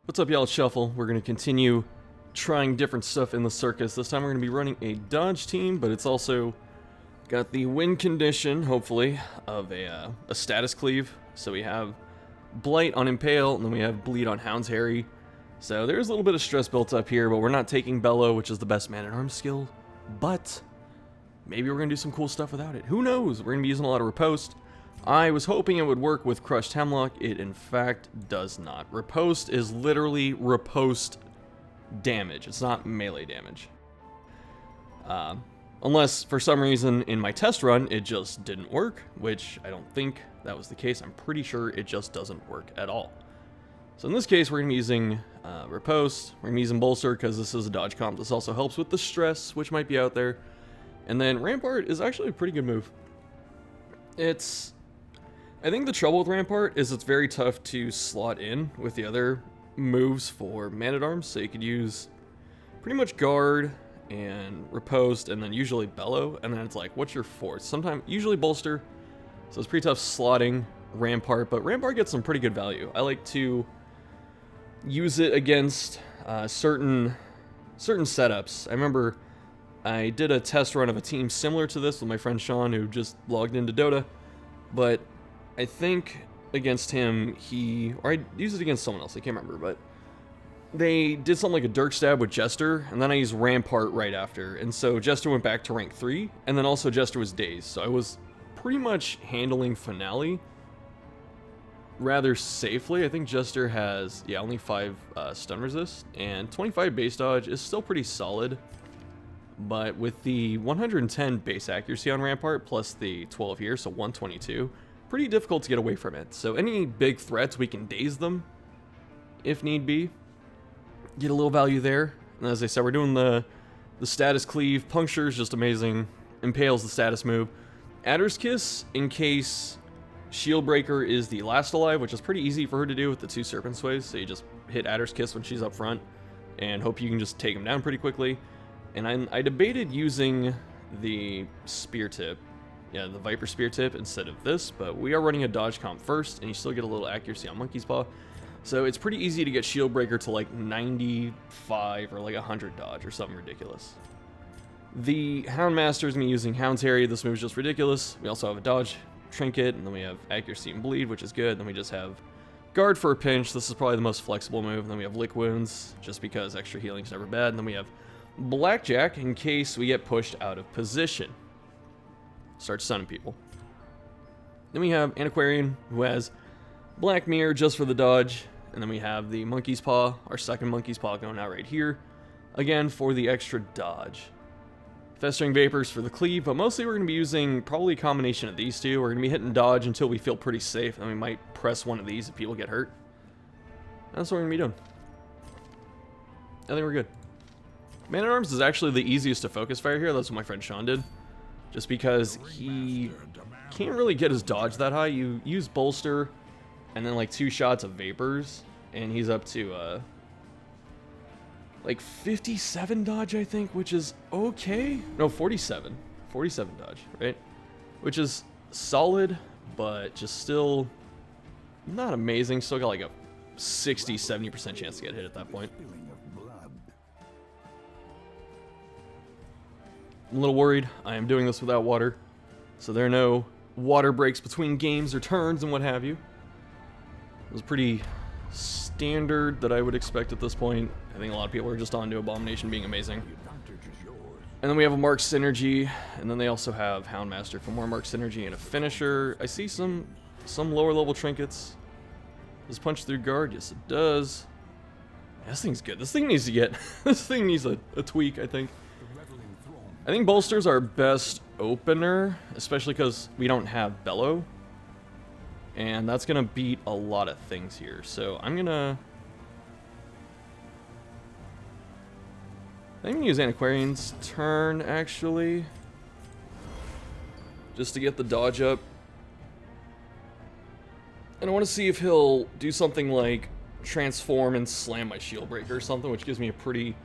What's up, y'all? It's Shuffle. We're going to continue trying different stuff in the circus. This time we're going to be running a dodge team, but it's also got the win condition, hopefully, of a status cleave. So we have Blight on Impale, and then we have Bleed on Hound's Harry. So there's a little bit of stress built up here, but we're not taking Bellow, which is the best man-at-arms skill. But maybe we're going to do some cool stuff without it. Who knows? We're going to be using a lot of Riposte. I was hoping it would work with Crushed Hemlock. It, in fact, does not. Riposte is literally riposte damage. It's not melee damage. Unless, for some reason, in my test run, it just didn't work, which I don't think that was the case. I'm pretty sure it just doesn't work at all. So in this case, we're going to be using Riposte. We're going to be using Bolster because this is a dodge comp. This also helps with the stress, which might be out there. And then Rampart is actually a pretty good move. I think the trouble with Rampart is it's very tough to slot in with the other moves for man-at-arms, so you could use pretty much Guard and Riposte and then usually Bellow, and then it's like, what's your fourth? Sometimes, usually Bolster, so it's pretty tough slotting Rampart, but Rampart gets some pretty good value. I like to use it against certain setups. I remember I did a test run of a team similar to this with my friend Sean, who just logged into Dota, but I think against him, or I used it against someone else, I can't remember, but they did something like a Dirk Stab with Jester, and then I used Rampart right after, and so Jester went back to rank 3, and then also Jester was dazed, so I was pretty much handling Finale rather safely. I think Jester has, only 5 stun resist, and 25 base dodge is still pretty solid, but with the 110 base accuracy on Rampart, plus the 12 here, so 122, pretty difficult to get away from it. So any big threats, we can daze them if need be. Get a little value there. And as I said, we're doing the status cleave. Puncture is just amazing. Impale's the status move. Adder's Kiss, in case Shield Breaker is the last alive, which is pretty easy for her to do with the 2 Serpent Sways. So you just hit Adder's Kiss when she's up front and hope you can just take him down pretty quickly. And I debated using the Spear Tip. Yeah, the Viper Spear Tip instead of this, but we are running a dodge comp first, and you still get a little accuracy on Monkey's Paw. So it's pretty easy to get Shield Breaker to like 95 or like 100 dodge or something ridiculous. The Houndmaster is going to be using Hound's Harry. This move is just ridiculous. We also have a dodge trinket, and then we have accuracy and bleed, which is good. Then we just have Guard for a pinch. This is probably the most flexible move. And then we have Lick Wounds, just because extra healing is never bad. And then we have Blackjack in case we get pushed out of position. Start stunning people. Then we have Antiquarian, who has Black Mirror just for the dodge. And then we have the Monkey's Paw, our second Monkey's Paw going out right here. Again, for the extra dodge. Festering Vapors for the cleave, but mostly we're going to be using probably a combination of these two. We're going to be hitting dodge until we feel pretty safe, and we might press one of these if people get hurt. That's what we're going to be doing. I think we're good. Man-at-Arms is actually the easiest to focus fire here. That's what my friend Sean did. Just because he can't really get his dodge that high. You use Bolster and then like 2 shots of Vapors, and he's up to like 57 dodge, I think, which is okay. No, 47. 47 dodge, right? Which is solid, but just still not amazing. Still got like a 60-70% chance to get hit at that point. I'm a little worried. I am doing this without water, so there are no water breaks between games or turns and what have you. It was pretty standard that I would expect at this point. I think a lot of people are just on to Abomination being amazing. And then we have a Mark Synergy, and then they also have Houndmaster for more Mark Synergy and a finisher. I see some lower level trinkets. Does punch through guard? Yes, it does. Yeah, this thing's good. This thing needs to get this thing needs a tweak, I think. I think Bolster's our best opener, especially because we don't have Bellow. And that's going to beat a lot of things here. So I'm going to use Antiquarian's turn, actually. Just to get the dodge up. And I want to see if he'll do something like transform and slam my Shield Breaker or something, which gives me a pretty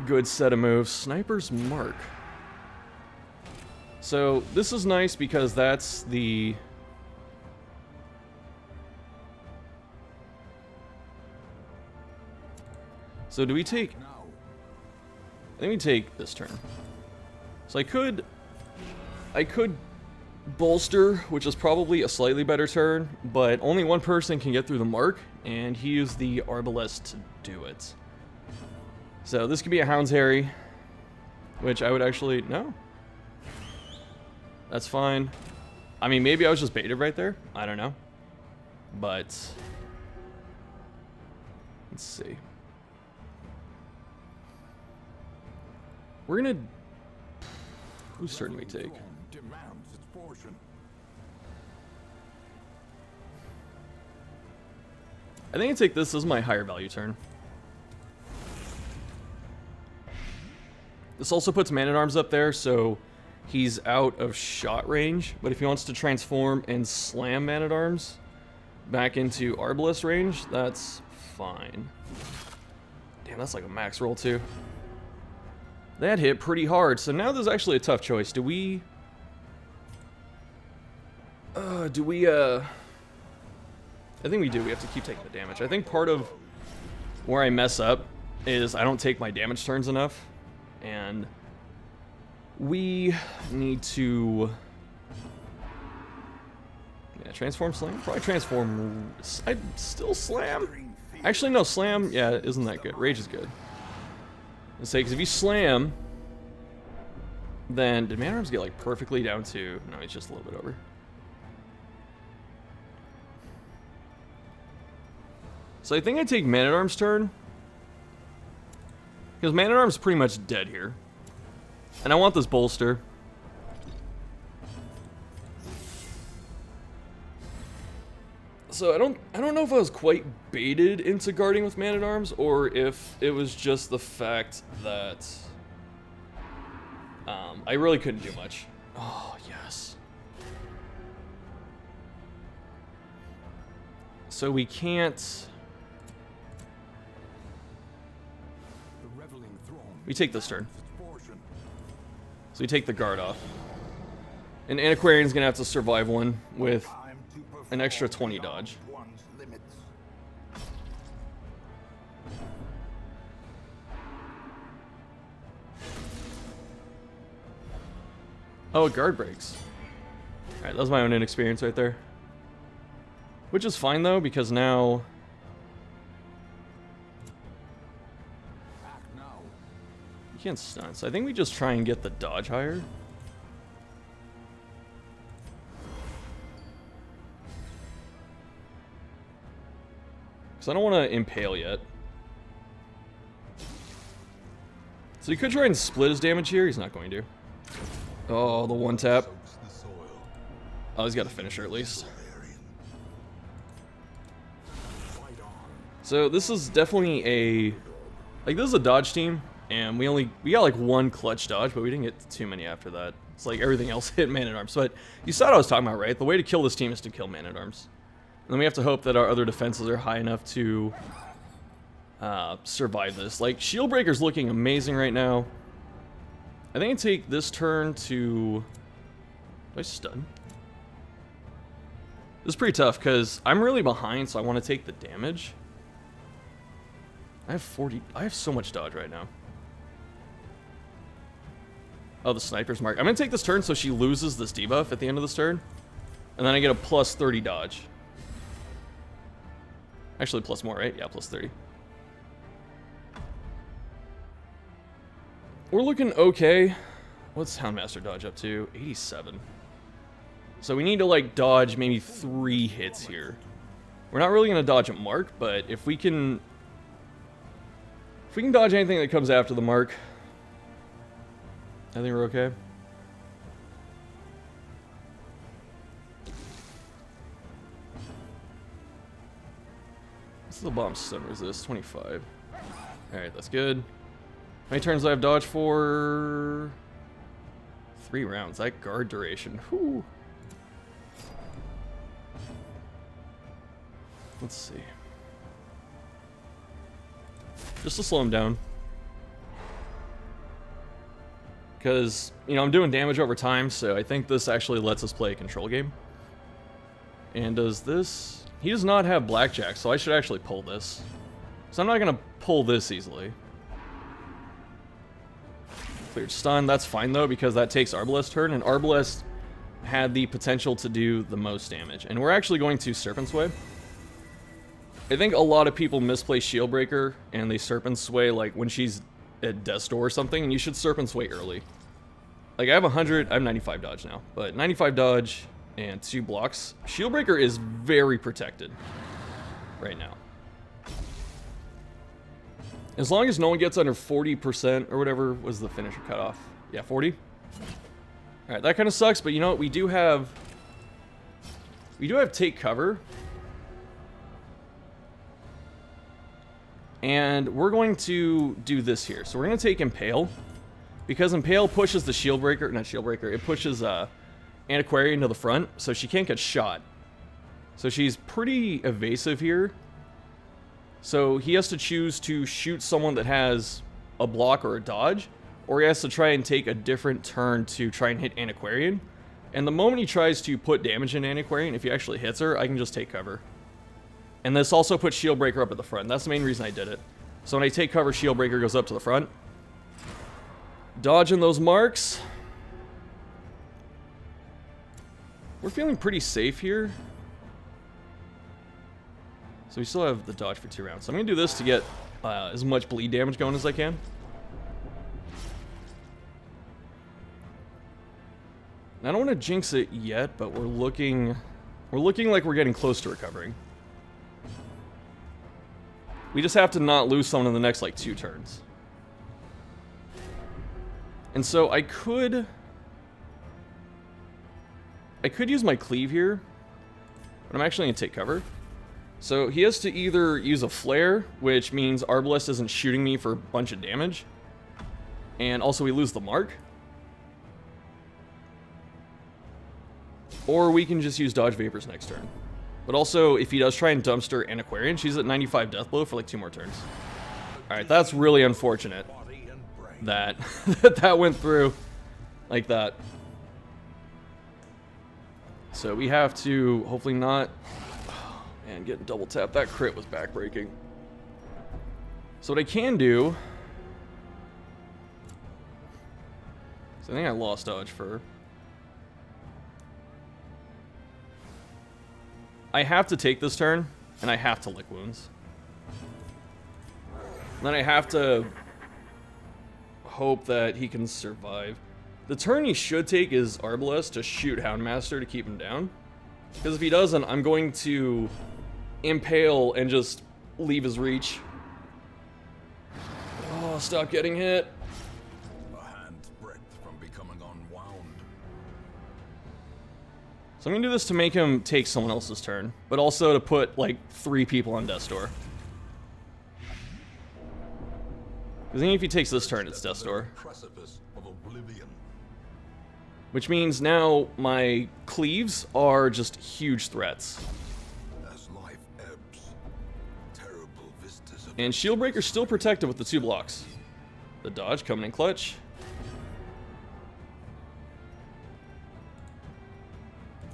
good set of moves. Sniper's Mark. So this is nice because that's the So do we take... I think we take this turn. So I could bolster, which is probably a slightly better turn, but only one person can get through the mark, and he used the Arbalest to do it. So this could be a Hound's Harry, which I would actually... No. That's fine. I mean, maybe I was just baited right there. I don't know. But... let's see. We're gonna... whose turn do we take? I think I take this as my higher value turn. This also puts Man-at-Arms up there, so he's out of shot range. But if he wants to transform and slam Man-at-Arms back into Arbalest range, that's fine. Damn, that's like a max roll too. That hit pretty hard, so now there's actually a tough choice. Do we... I think we do. We have to keep taking the damage. I think part of where I mess up is I don't take my damage turns enough. And we need to... yeah, transform, slam? Probably transform... I'd still slam? Actually, no, slam, yeah, isn't that good. Rage is good. Let's say, because if you slam, then did Man-at-Arms get like perfectly down to... no, it's just a little bit over. So I think I take Man-at-Arms turn. Because Man-at-Arms is pretty much dead here. And I want this bolster. So I don't know if I was quite baited into guarding with Man-at-Arms, or if it was just the fact that I really couldn't do much. Oh, yes. So we can't... we take this turn. So we take the guard off. And Antiquarian's gonna have to survive one with an extra 20 dodge. Oh, guard breaks. Alright, that was my own inexperience right there. Which is fine though, because now... you can't stun, so I think we just try and get the dodge higher. Because I don't want to impale yet. So he could try and split his damage here, he's not going to. Oh, the one tap. Oh, he's got a finisher at least. So this is definitely a... like, this is a dodge team, and we got like one clutch dodge, but we didn't get too many after that. It's like everything else hit Man-at-Arms. But you saw what I was talking about, right? The way to kill this team is to kill Man-at-Arms. And then we have to hope that our other defenses are high enough to survive this. Like, Shield Breaker's looking amazing right now. I think I take this turn to... do I stun? This is pretty tough, because I'm really behind, so I want to take the damage. I have so much dodge right now. Oh, the sniper's mark. I'm going to take this turn so she loses this debuff at the end of this turn. And then I get a plus 30 dodge. Actually, plus more, right? Yeah, plus 30. We're looking okay. What's Houndmaster dodge up to? 87. So we need to, like, dodge maybe 3 hits here. We're not really going to dodge at mark, but if we can... if we can dodge anything that comes after the mark, I think we're okay. What's the bomb stun resist? 25. Alright, that's good. How many turns do I have dodge for? 3 rounds. That guard duration. Whew. Let's see. Just to slow him down. Because, you know, I'm doing damage over time, so I think this actually lets us play a control game. And does this... he does not have blackjack, so I should actually pull this. So I'm not going to pull this easily. Cleared stun. That's fine, though, because that takes Arbalest turn, and Arbalest had the potential to do the most damage. And we're actually going to Serpent Sway. I think a lot of people misplay Shield Breaker, and they Serpent Sway, like, when she's at Death's Door or something, and you should Serpent Sway early. Like, I have 95 dodge now, but 95 dodge and 2 blocks. Shield Breaker is very protected right now. As long as no one gets under 40% or whatever was the finisher cutoff. Yeah, 40. Alright, that kind of sucks, but you know what? We do have take cover. And we're going to do this here. So we're going to take Impale. Because Impale pushes the Shield Breaker, not Shield Breaker, it pushes Antiquarian to the front, so she can't get shot. So she's pretty evasive here. So he has to choose to shoot someone that has a block or a dodge, or he has to try and take a different turn to try and hit Antiquarian. And the moment he tries to put damage in Antiquarian, if he actually hits her, I can just take cover. And this also puts Shield Breaker up at the front. That's the main reason I did it. So when I take cover, Shield Breaker goes up to the front. Dodging those marks. We're feeling pretty safe here. So we still have the dodge for 2 rounds. So I'm going to do this to get as much bleed damage going as I can. I don't want to jinx it yet, but we're looking like we're getting close to recovering. We just have to not lose someone in the next, like, 2 turns. And so I could use my cleave here, but I'm actually going to take cover. So he has to either use a flare, which means Arbalest isn't shooting me for a bunch of damage, and also we lose the mark. Or we can just use Dodge Vapors next turn. But also, if he does try and dumpster Antiquarian, she's at 95 death blow for like 2 more turns. Alright, that's really unfortunate that that went through like that. So we have to hopefully not... Oh, man, getting double tapped. That crit was backbreaking. So what I can do... So I think I lost dodge for... I have to take this turn, and I have to lick wounds. And then I have to hope that he can survive. The turn he should take is Arbalest to shoot Houndmaster to keep him down. Because if he doesn't, I'm going to impale and just leave his reach. Oh, stop getting hit. A hand's breadth from becoming unwound. So I'm going to do this to make him take someone else's turn, but also to put, like, 3 people on Death's Door. Because even if he takes this turn, it's Death's Door. Which means now my cleaves are just huge threats. As life ebbs, terrible vistas of... And Shield Breaker's still protected with the 2 blocks. The dodge coming in clutch.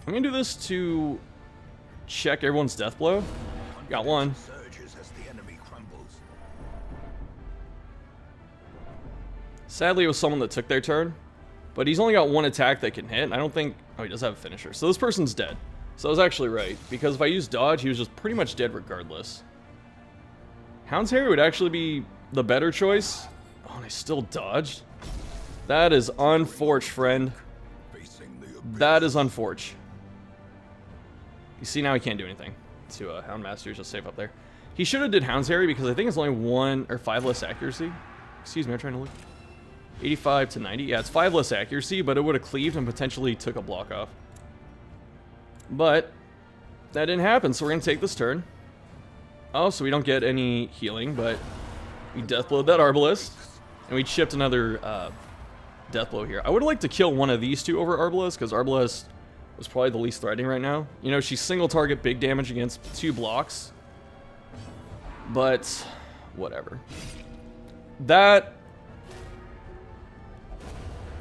I'm gonna do this to check everyone's death blow. Got one. Sadly, it was someone that took their turn, but he's only got 1 attack that can hit. I don't think... Oh, he does have a finisher. So this person's dead. So I was actually right, because if I used dodge, he was just pretty much dead regardless. Hound's Harry would actually be the better choice. Oh, and I still dodged. That is unfortunate, friend. That is unfortunate. You see, now he can't do anything to Houndmaster. He's just safe up there. He should have did Hound's Harry because I think it's only 1 or 5 less accuracy. Excuse me, I'm trying to look. 85 to 90. Yeah, it's 5 less accuracy, but it would have cleaved and potentially took a block off. But that didn't happen, so we're going to take this turn. Oh, so we don't get any healing, but we deathblowed that Arbalest, and we chipped another deathblow here. I would have liked to kill one of these 2 over Arbalest, because Arbalest was probably the least threatening right now. You know, she's single target, big damage against 2 blocks. But whatever. That...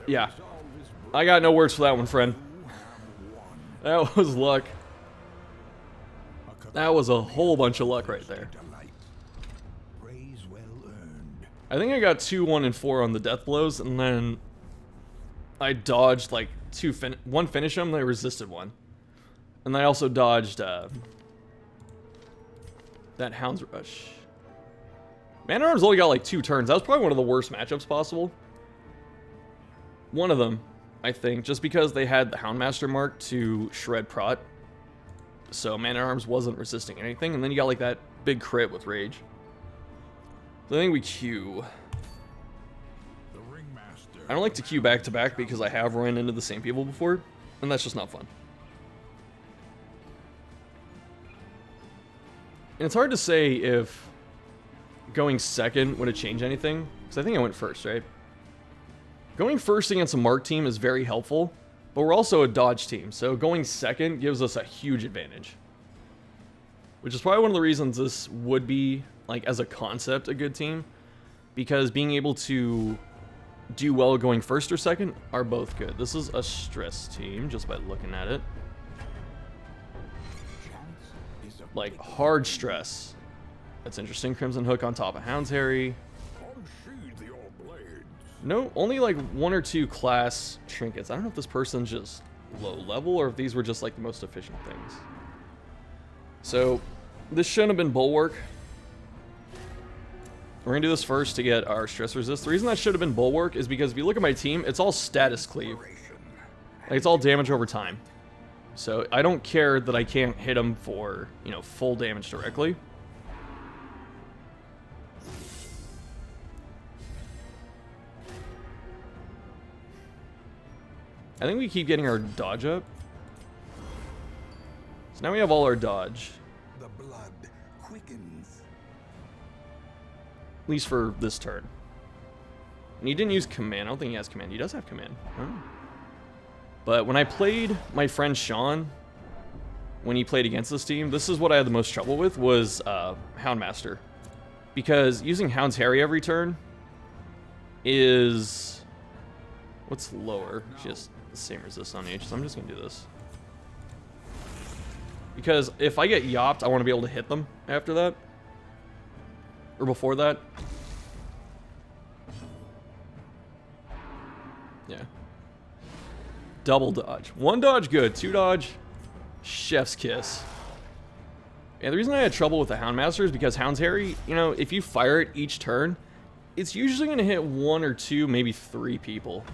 Yeah. I got no words for that one, friend. That was luck. That was a whole bunch of luck right there. praise well earned. I think I got 2, 1, and 4 on the death blows, and then I dodged like one finish him, then I resisted one. And I also dodged that Hound's Rush. Man-at-Arms only got like 2 turns. That was probably one of the worst matchups possible. One of them, I think, just because they had the Houndmaster mark to shred Prot. So Man-at-Arms wasn't resisting anything, and then you got like that big crit with Rage. So I think we queue. The ringmaster. I don't like to queue back to back because I have run into the same people before, and that's just not fun. And it's hard to say if going second would have changed anything, because I think I went first, right? Going first against a mark team is very helpful, but we're also a dodge team, so going second gives us a huge advantage. Which is probably one of the reasons this would be, like, as a concept, a good team. Because being able to do well going first or second are both good. This is a stress team, just by looking at it. Like, hard stress. That's interesting. Crimson Hook on top of Hound's Harry. Unsheathe your blades. No, only like 1 or 2 class trinkets. I don't know if this person's just low level or if these were just like the most efficient things. So, this shouldn't have been Bulwark. We're gonna do this first to get our stress resist. The reason that should have been Bulwark is because if you look at my team, it's all status cleave. Like, it's all damage over time. So, I don't care that I can't hit him for, you know, full damage directly. I think we keep getting our dodge up. So now we have all our dodge. The blood quickens. At least for this turn. And he didn't use command. I don't think he has command. He does have command. Oh. But when I played my friend Sean, when he played against this team, this is what I had the most trouble with, was Houndmaster. Because using Hound's Harry every turn is... What's lower? Just the same resist on each, so I'm just going to do this. Because if I get yopped, I want to be able to hit them after that. Or before that. Yeah. Double dodge. 1 dodge, good. 2 dodge, chef's kiss. And the reason I had trouble with the Houndmaster is because Hound's Harry, you know, if you fire it each turn, it's usually going to hit 1 or 2, maybe 3 people.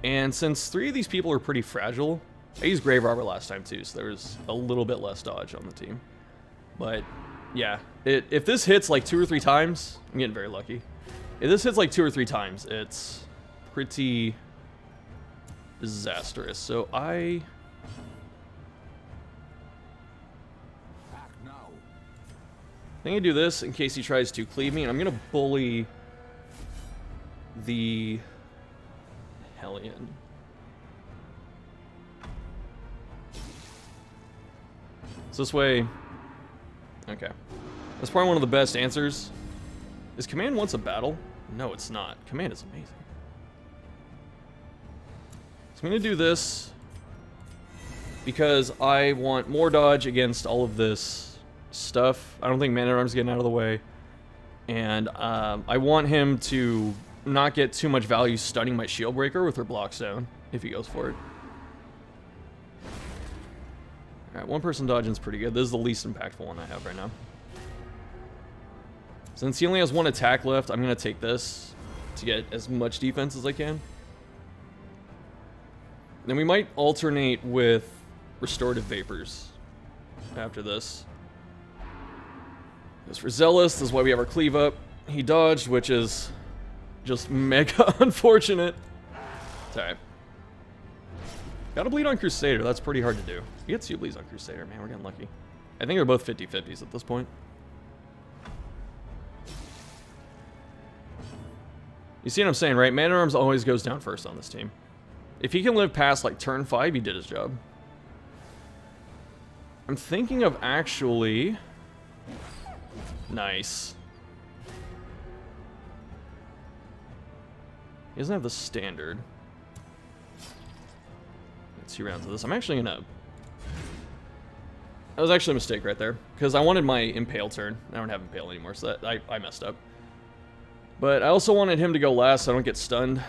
And since 3 of these people are pretty fragile, I used Grave Robber last time too, so there was a little bit less dodge on the team. But, yeah, if this hits like 2 or 3 times, I'm getting very lucky. If this hits like 2 or 3 times, it's pretty disastrous. So I think I do this in case he tries to cleave me, and I'm going to bully the Hellion. So this way... Okay. That's probably one of the best answers. Is command once a battle? No, it's not. Command is amazing. So I'm going to do this because I want more dodge against all of this stuff. I don't think Man-at-Arms getting out of the way. And I want him to not get too much value stunning my Shield Breaker with her Blockstone, if he goes for it. Alright, 1 person dodging is pretty good. This is the least impactful one I have right now. Since he only has 1 attack left, I'm going to take this to get as much defense as I can. Then we might alternate with Restorative Vapors after this. As for Zealous, this is why we have our cleave up. He dodged, which is just mega unfortunate. It's alright. Gotta bleed on Crusader, that's pretty hard to do. We get 2 bleeds on Crusader, man, we're getting lucky. I think they're both 50-50s at this point. You see what I'm saying, right? Man-at-Arms always goes down first on this team. If he can live past, like, turn 5, he did his job. I'm thinking of actually... Nice. He doesn't have the standard. Get 2 rounds of this. I'm actually gonna... That was actually a mistake right there. Because I wanted my Impale turn. I don't have Impale anymore, so that I messed up. But I also wanted him to go last so I don't get stunned.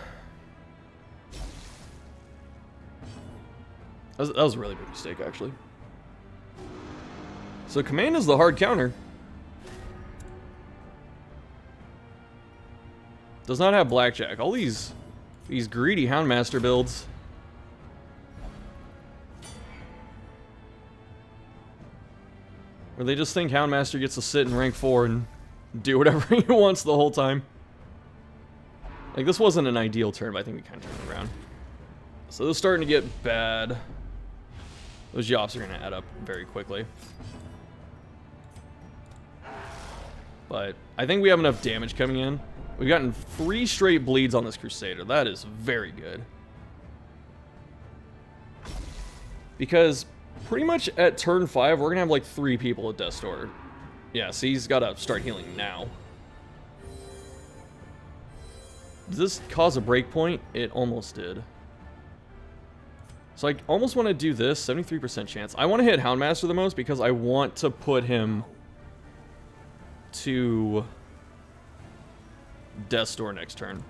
That was a really big mistake, actually. So command is the hard counter. Does not have blackjack. All these greedy Houndmaster builds. Where they just think Houndmaster gets to sit in rank 4 and do whatever he wants the whole time. Like, this wasn't an ideal turn, but I think we kind of turned it around. So this is starting to get bad. Those Yops are going to add up very quickly. But I think we have enough damage coming in. We've gotten 3 straight bleeds on this Crusader. That is very good. Because pretty much at turn 5, we're going to have like 3 people at Death's Door. Yeah, so he's got to start healing now. Does this cause a breakpoint? It almost did. So I almost want to do this, 73% chance. I want to hit Houndmaster the most because I want to put him to Death's Door next turn.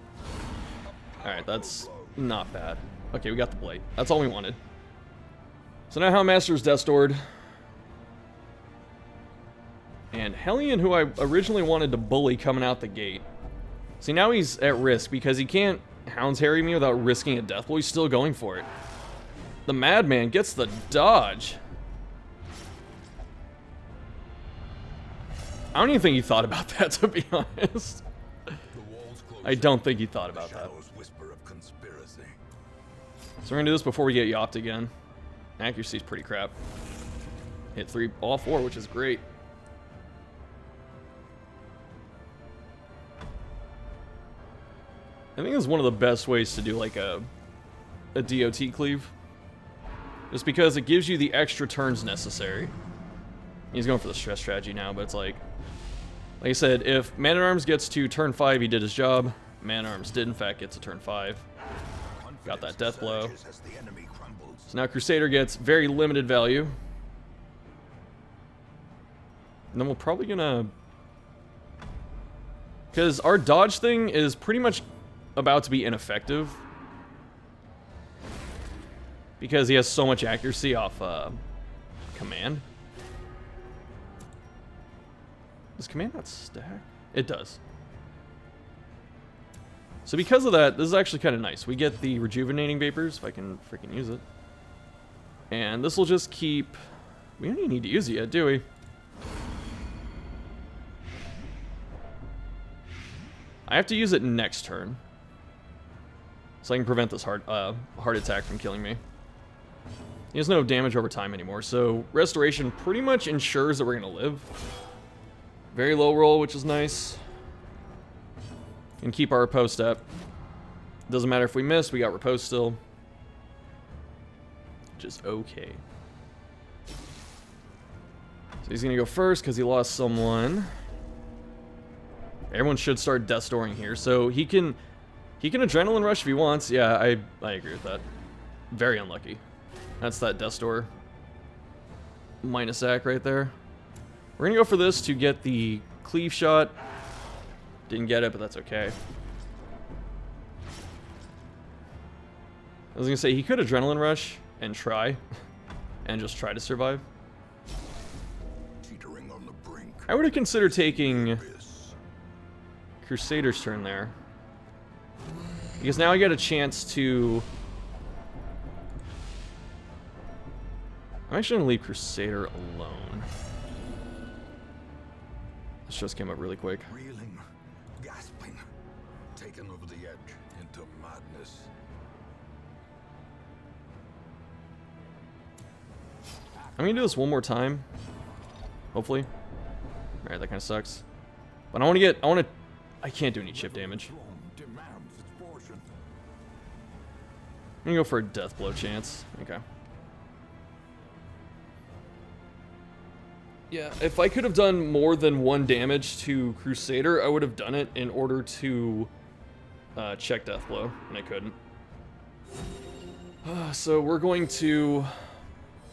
Alright, that's not bad. Okay, we got the Blight. That's all we wanted. So now Houndmaster's Death's Doored. And Hellion, who I originally wanted to bully coming out the gate. See, now he's at risk because he can't Hounds Harry me without risking a death blow. He's still going for it. The Madman gets the dodge. I don't even think he thought about that, to be honest. I don't think he thought about that. So we're gonna do this before we get yopped again. Accuracy's pretty crap. Hit 3, all 4, which is great. I think it's one of the best ways to do like a DOT cleave. Just because it gives you the extra turns necessary. He's going for the stress strategy now, but it's like I said, if Man-at-Arms gets to turn 5, he did his job. Man-at-Arms did in fact get to turn 5. Got that death blow. So now Crusader gets very limited value. And then we're probably gonna... Because our dodge thing is pretty much about to be ineffective. Because he has so much accuracy off command. Does command not stack? It does. So because of that, this is actually kind of nice. We get the rejuvenating vapors, if I can freaking use it. And this will just keep... We don't even need to use it yet, do we? I have to use it next turn. So I can prevent this heart attack from killing me. He has no damage over time anymore, so Restoration pretty much ensures that we're going to live. Very low roll, which is nice. And keep our repose step. Doesn't matter if we miss, we got repose still. Which is okay. So he's going to go first because he lost someone. Everyone should start Death Dooring here, so he can Adrenaline Rush if he wants. Yeah, I agree with that. Very unlucky. That's that Death Door minus Zach right there. We're gonna go for this to get the cleave shot. Didn't get it, but that's okay. I was gonna say he could Adrenaline Rush and try, and just try to survive. Teetering on the brink. I would have considered taking Crusader's turn there. Because now I get a chance to... I'm actually going to leave Crusader alone. This just came up really quick. Reeling, gasping, taken over the edge into madness. I'm going to do this one more time. Hopefully. Alright, that kind of sucks. But I can't do any chip damage. I'm gonna go for a death blow chance. Okay. Yeah, if I could have done more than 1 damage to Crusader, I would have done it in order to check death blow, and I couldn't. So we're going to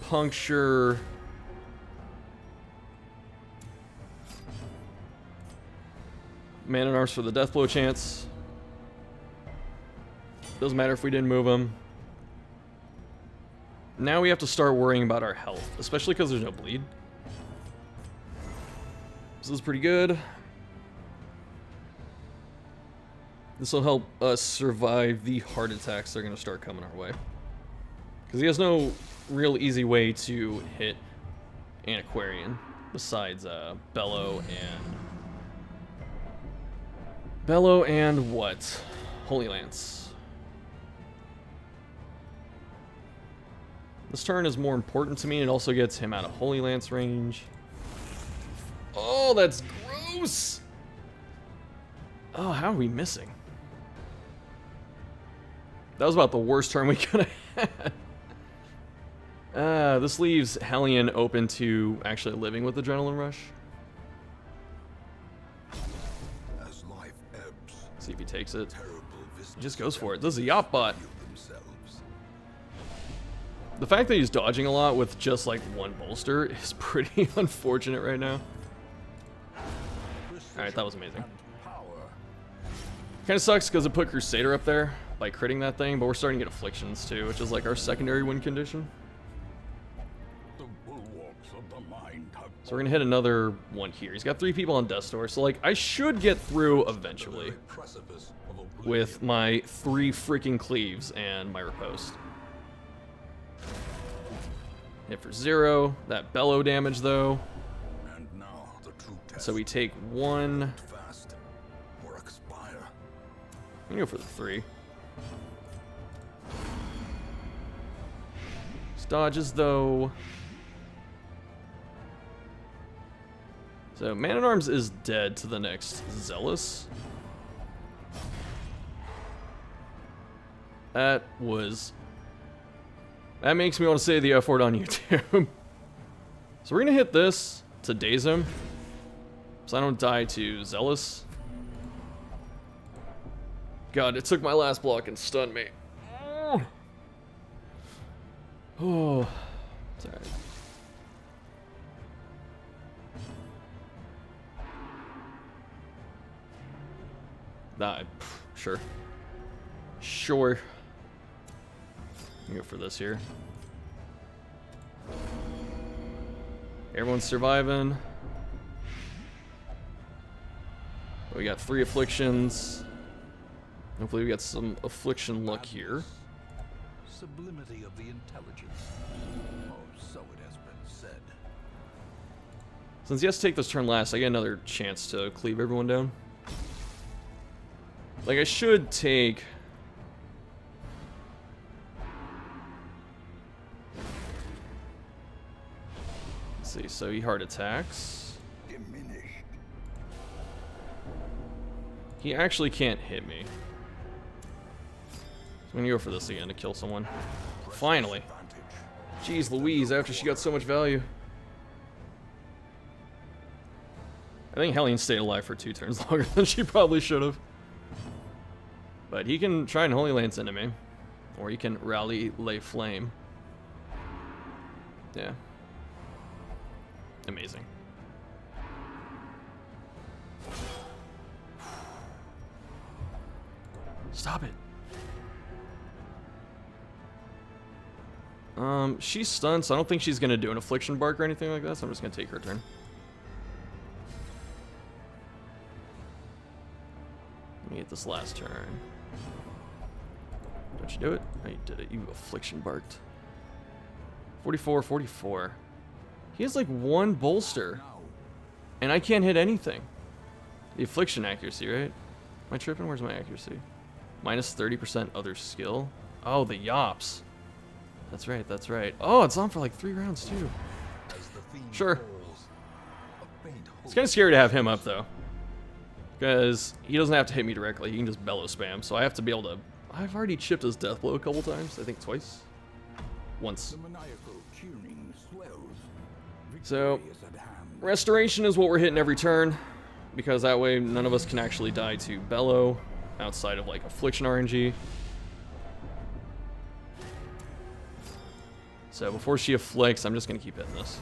puncture... Man at Arms for the death blow chance. Doesn't matter if we didn't move him. Now we have to start worrying about our health, especially because there's no bleed. This is pretty good. This will help us survive the heart attacks that are going to start coming our way. Because he has no real easy way to hit Antiquarian besides Bellow and what? Holy Lance. This turn is more important to me. It also gets him out of Holy Lance range. Oh, that's gross! Oh, how are we missing? That was about the worst turn we could have had. This leaves Hellion open to actually living with Adrenaline Rush. As life ebbs, See if he takes it. terrible He just goes for it. This is a Yacht Bot. themselves. The fact that he's dodging a lot with just like one bolster is pretty unfortunate right now. Alright, that was amazing. Kind of sucks because it put Crusader up there by critting that thing, but we're starting to get Afflictions too, which is like our secondary win condition. The bulwarks of the mind have So we're gonna hit another one here. He's got 3 people on Death's Door, so like I should get through eventually precipice of oblivion. with my 3 freaking cleaves and my riposte. Hit for 0. That bellow damage though. And now the true test. So we take 1. Fast or expire. I'm gonna go for the 3. These dodges though. So Man at Arms is dead to the next Zealous. That makes me want to say the F word on YouTube. So we're gonna hit this to daze him, so I don't die to Zealous. God, it took my last block and stunned me. Oh, it's alright. Sure. Sure. Go for this here. Everyone's surviving. We got 3 afflictions. Hopefully we got some affliction luck here. Sublimity of the intelligence. Oh, so it has been said. Since he has to take this turn last, I get another chance to cleave everyone down. Like, I should take... Let's see, so he heart attacks. Diminished. He actually can't hit me. So I'm gonna go for this again to kill someone. Finally. Jeez Louise, after she got so much value. I think Hellion stayed alive for 2 turns longer than she probably should have. But he can try and Holy Lance into me. Or he can Rally Lay Flame. Yeah. Amazing. Stop it. She's stunned, so I don't think she's gonna do an Affliction Bark or anything like that, so I'm just gonna take her turn. Let me get this last turn. Don't you do it? Oh, you did it. You Affliction Barked. 44, 44. He has like 1 bolster. And I can't hit anything. The Affliction accuracy, right? Am I tripping? Where's my accuracy? Minus 30% other skill. Oh, the Yops. That's right, that's right. Oh, it's on for like 3 rounds too. Sure. It's kind of scary to have him up though. Because he doesn't have to hit me directly. He can just bellow spam. So I have to be able to... I've already chipped his death blow a couple times. I think twice. Once. So, Restoration is what we're hitting every turn. Because that way none of us can actually die to bellow. Outside of like Affliction RNG. So before she afflicts, I'm just going to keep hitting this.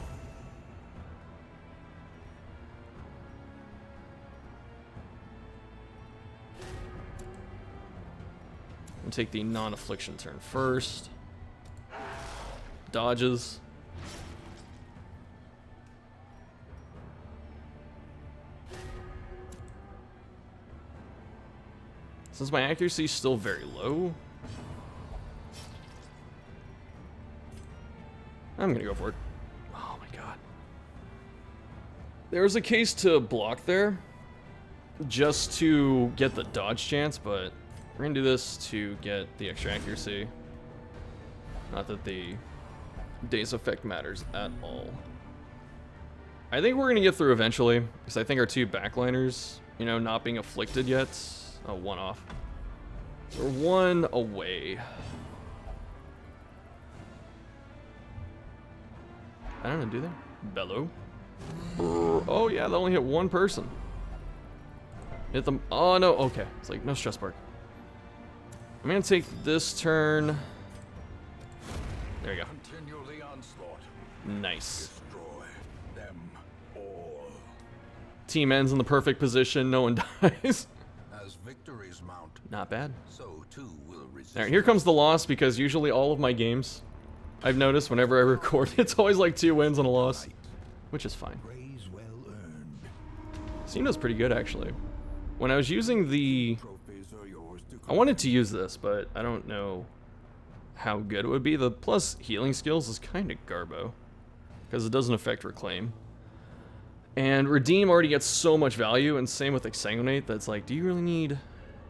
And take the non-affliction turn first. Dodges. Since my accuracy is still very low, I'm gonna go for it. Oh my god. There was a case to block there, just to get the dodge chance, but we're gonna do this to get the extra accuracy. Not that the day's effect matters at all. I think we're gonna get through eventually, because I think our two backliners, you know, not being afflicted yet. Oh, one off. So we're one away. I don't know, do they? Bellow. Oh yeah, they only hit one person. Hit them. Oh no, okay. It's like no stress bark. I'm gonna take this turn. There you go. Continue the onslaught. Nice. Destroy them all. Team ends in the perfect position. No one dies. As victories mount, Not bad. so too will resist. All right, here comes the loss, because usually all of my games, I've noticed whenever I record, it's always like 2 wins and a loss, which is fine. Praise well earned. Cino's pretty good, actually. When I was using the... Trophies are yours to I wanted to use this, but I don't know how good it would be. The plus healing skills is kind of garbo, because it doesn't affect reclaim. And redeem already gets so much value, and same with exsanguinate. That's like, do you really need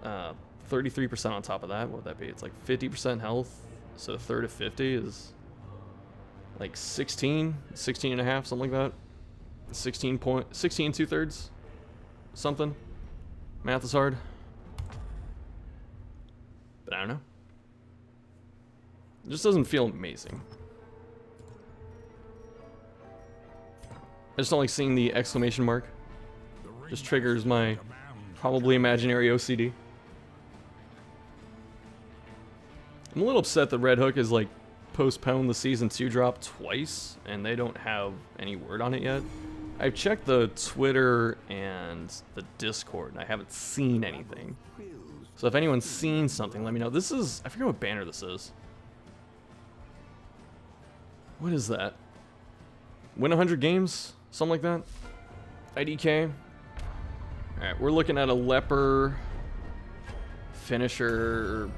33% on top of that? What would that be? It's like 50% health, so a third of 50 is like 16 and a half, something like that. 16 2/3, something. Math is hard, but I don't know. It just doesn't feel amazing. I just don't like seeing the exclamation mark. Just triggers my probably imaginary OCD. I'm a little upset that Red Hook has like postponed the season 2 drop twice, and they don't have any word on it yet. I've checked the Twitter and the Discord, and I haven't seen anything. So if anyone's seen something, let me know. This is, I forget what banner this is. What is that? Win 100 games? Something like that? IDK? Alright, we're looking at a leper finisher.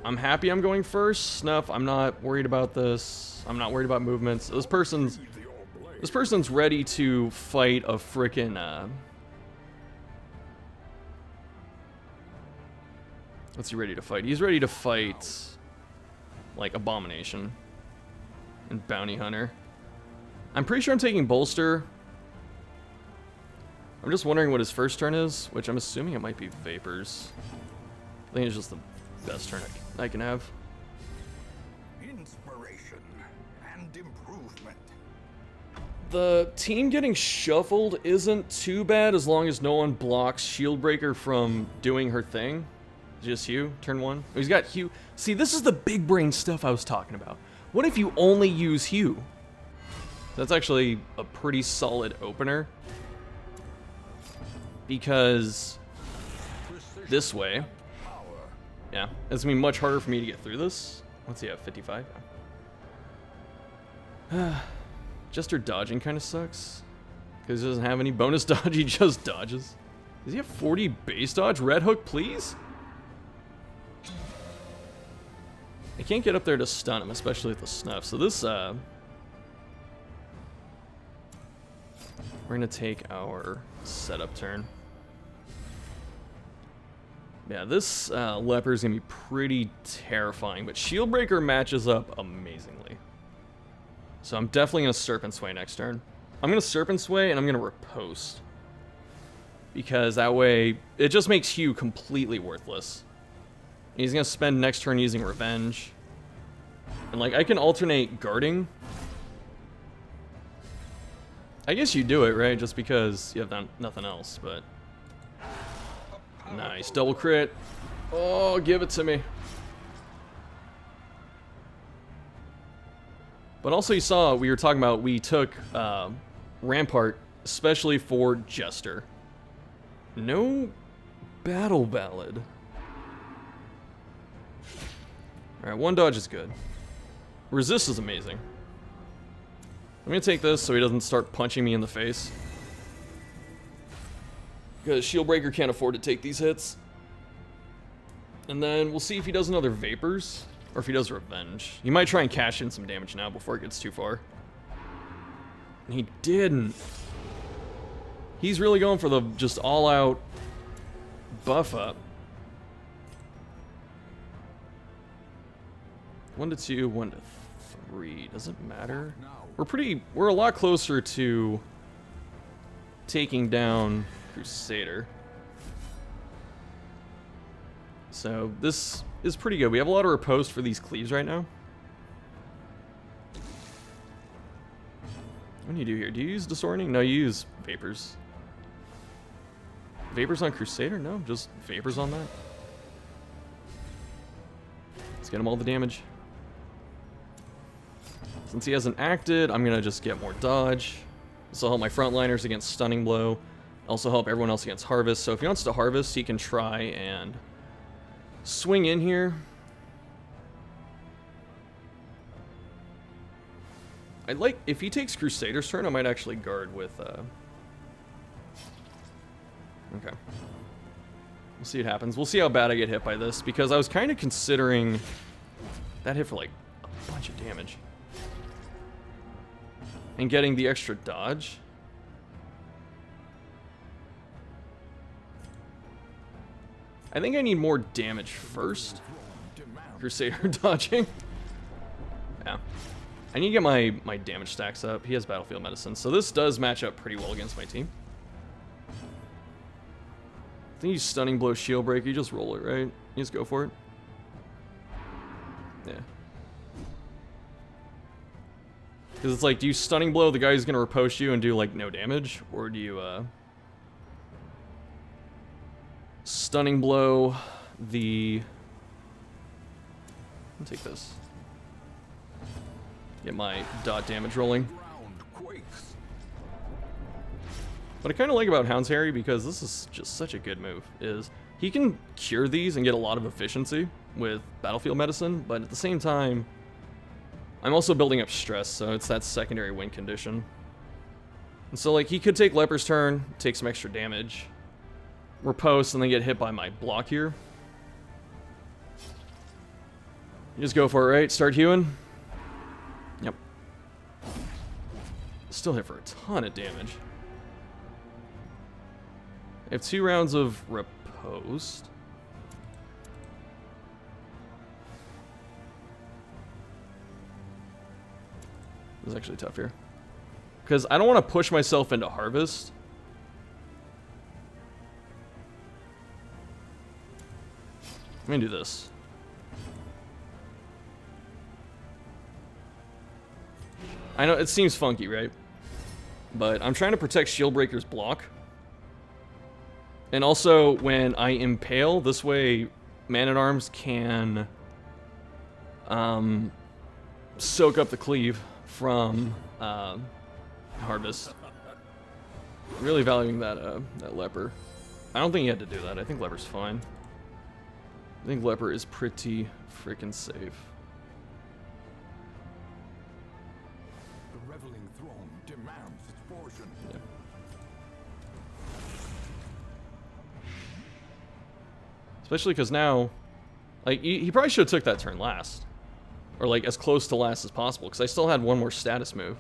I'm happy I'm going first. Snuff, I'm not worried about this. I'm not worried about movements. This person's ready to fight a frickin' what's he ready to fight? He's ready to fight like Abomination and Bounty Hunter. I'm pretty sure I'm taking Bolster. I'm just wondering what his first turn is, which I'm assuming it might be Vapors. I think it's just the best turn I can have. Inspiration and improvement. The team getting shuffled isn't too bad as long as no one blocks Shieldbreaker from doing her thing. Just Hugh, turn 1. Oh, he's got Hugh. See, this is the big brain stuff I was talking about. What if you only use Hugh? That's actually a pretty solid opener. Because this way, yeah, it's gonna be much harder for me to get through this. What's he have, 55? Just her dodging kind of sucks. Because he doesn't have any bonus dodge, he just dodges. Does he have 40 base dodge? Red Hook, please? I can't get up there to stun him, especially with the snuff. So this, we're gonna take our setup turn. Yeah, this leper is gonna be pretty terrifying, but Shieldbreaker matches up amazingly. So I'm definitely gonna Serpent Sway next turn. I'm gonna Serpent Sway and I'm gonna Riposte. Because that way, it just makes Hugh completely worthless. He's gonna spend next turn using Revenge. And like, I can alternate guarding. I guess you do it, right? Just because you have nothing else, but... Nice, double crit. Oh, give it to me. But also you saw, we were talking about, we took Rampart, especially for Jester. No Battle Ballad. Alright, one dodge is good. Resist is amazing. I'm gonna take this so he doesn't start punching me in the face. Because Shield Breaker can't afford to take these hits. And then we'll see if he does another Vapors, or if he does Revenge. He might try and cash in some damage now before it gets too far. And he didn't. He's really going for the just all-out buff up. 1 to 2, 1 to 3. Doesn't matter. We're a lot closer to taking down Crusader. So this is pretty good. We have a lot of riposte for these cleaves right now. What do you do here? Do you use Disorienting? No, you use Vapors. Vapors on Crusader? No, just Vapors on that. Let's get him all the damage. Since he hasn't acted, I'm gonna just get more dodge. This will help my frontliners against Stunning Blow. Also help everyone else against Harvest. So if he wants to Harvest, he can try and swing in here. I'd like, if he takes Crusader's turn, I might actually guard with, okay. We'll see what happens. We'll see how bad I get hit by this, because I was kind of considering that hit for, like, a bunch of damage. And getting the extra dodge. I think I need more damage first. Crusader dodging. Yeah. I need to get my damage stacks up. He has Battlefield Medicine. So this does match up pretty well against my team. I think you Stunning Blow, Shield Break. You just roll it, right? You just go for it. Yeah. Because it's like, do you Stunning Blow the guy who's going to riposte you and do, like, no damage? Or do you, Stunning Blow the... I'll take this. Get my dot damage rolling. What I kind of like about Hound's Harry, because this is just such a good move, is he can cure these and get a lot of efficiency with Battlefield Medicine, but at the same time, I'm also building up stress, so it's that secondary win condition. And so, like, he could take Leper's turn, take some extra damage, riposte, and then get hit by my block here. You just go for it, right? Start hewing. Yep. Still hit for a ton of damage. I have 2 rounds of riposte. This is actually tough here. Because I don't want to push myself into Harvest. I'm going to do this. I know it seems funky, right? But I'm trying to protect Shield Breaker's block. And also, when I impale, this way Man-at-Arms can soak up the cleave from Harvest. Really valuing that that Leper. I don't think he had to do that. I think Leper's fine. I think Leper is pretty freaking safe. The reveling throne demands its portion. Yeah. Especially because now, like, he probably should have took that turn last. Or, like, as close to last as possible, because I still had one more status move.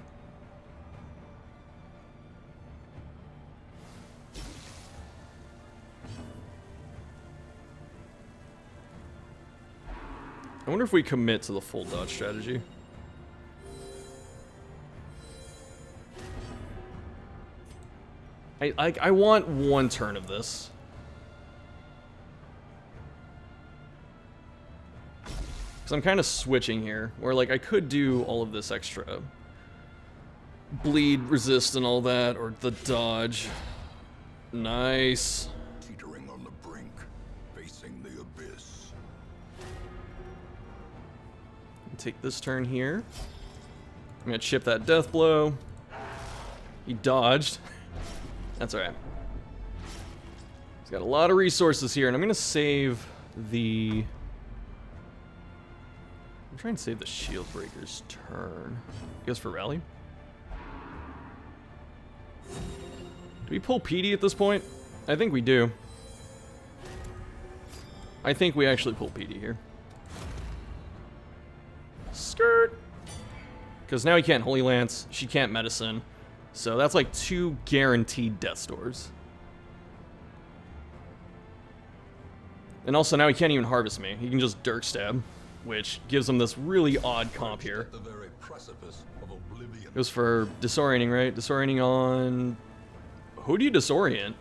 I wonder if we commit to the full dodge strategy. I want one turn of this. Because I'm kind of switching here, where, like, I could do all of this extra bleed, resist, and all that, or the dodge. Nice. Teetering on the brink, facing the abyss. Take this turn here. I'm gonna chip that death blow. He dodged. That's alright. He's got a lot of resources here, and I'm gonna save the I'm trying to save the shield breaker's turn. He goes for rally. Do we pull PD at this point? I think we do. I think we actually pull PD here. Skirt! Because now he can't Holy Lance, she can't Medicine. So that's like 2 guaranteed Death's Doors. And also now he can't even Harvest me. He can just Dirk Stab, which gives him this really odd comp here. Goes for Disorienting, right? Disorienting on... Who do you disorient?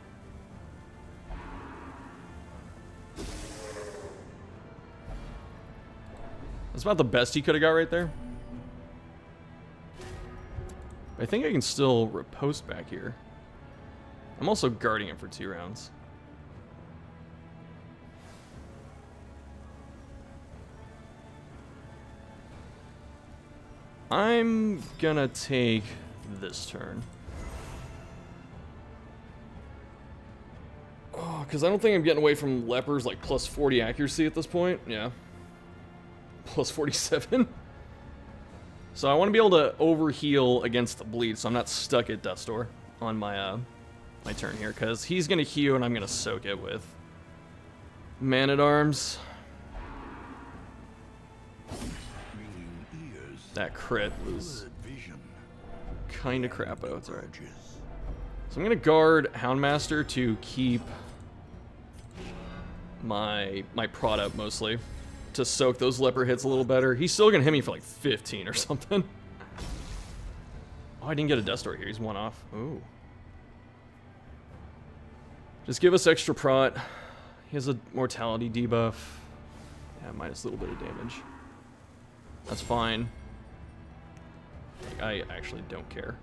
That's about the best he could have got right there. I think I can still riposte back here. I'm also guarding him for 2 rounds. I'm gonna take this turn. Oh, because I don't think I'm getting away from Leper's like plus 40 accuracy at this point. Yeah. Plus 47. So I want to be able to overheal against the bleed, so I'm not stuck at Death's Door on my my turn here, because he's gonna heal and I'm gonna soak it with Man-at-Arms. That crit was kind of crap, but it's alright. So I'm gonna guard Houndmaster to keep my prod up mostly, to soak those leper hits a little better. He's still gonna hit me for like 15 or something. Oh, I didn't get a Death Door here. He's 1 off. Ooh. Just give us extra prot. He has a mortality debuff. Yeah, minus a little bit of damage. That's fine. I actually don't care.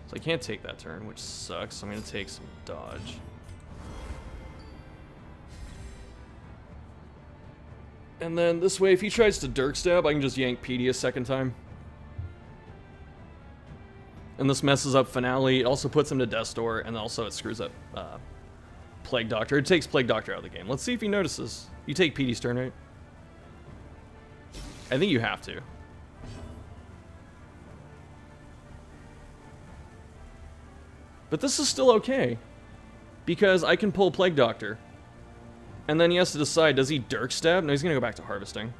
So I can't take that turn, which sucks. So I'm gonna take some dodge. And then this way, if he tries to Dirk Stab, I can just yank PD a second time. And this messes up Finale. It also puts him to Death's Door, and also it screws up Plague Doctor. It takes Plague Doctor out of the game. Let's see if he notices. You take PD's turn, right? I think you have to. But this is still okay, because I can pull Plague Doctor. And then he has to decide, does he Dirk Stab? No, he's going to go back to harvesting.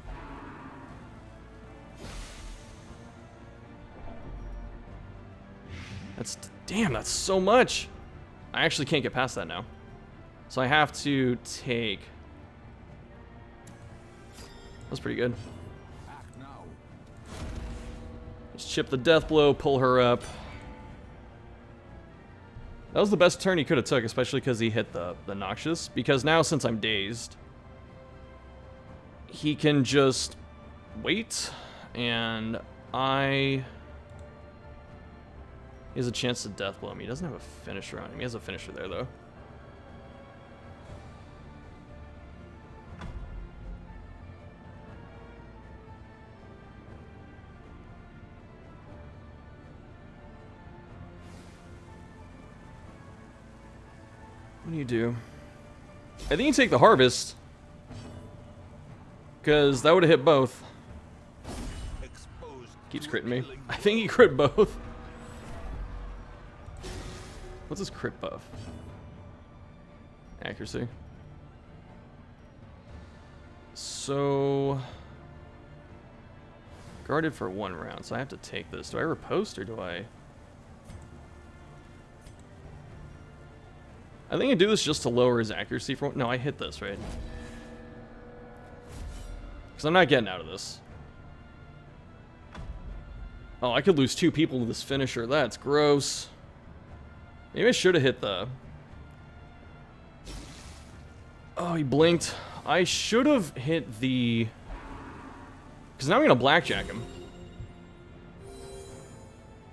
Damn, that's so much. I actually can't get past that now. So I have to take... That's pretty good. Just chip the Death Blow, pull her up. That was the best turn he could have took, especially because he hit the Noxious. Because now, since I'm dazed, he can just wait, and he has a chance to Death Blow me. He doesn't have a finisher on him. He has a finisher there, though. What do you do? I think you take the Harvest, because that would have hit both. Keeps critting me. I think he crit both. What's his crit buff? Accuracy. So... Guarded for 1 round, so I have to take this. Do I riposte or do I... I think I do this just to lower his accuracy for... No, I hit this, right? Because I'm not getting out of this. Oh, I could lose 2 people to this finisher. That's gross. Maybe I should have hit the... Oh, he blinked. I should have hit the... Because now I'm going to blackjack him.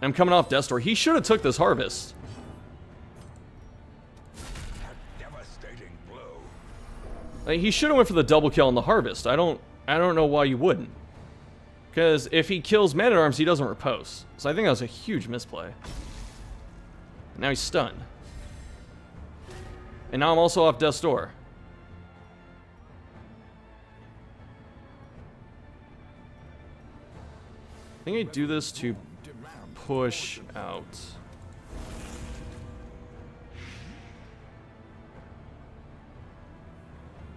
I'm coming off Death's Door. He should have took this Harvest. Like, he should have went for the double kill on the Harvest. I don't know why you wouldn't. Because if he kills Man-at-Arms, he doesn't riposte. So I think that was a huge misplay. Now he's stunned. And now I'm also off Death's Door. think I do this to push out.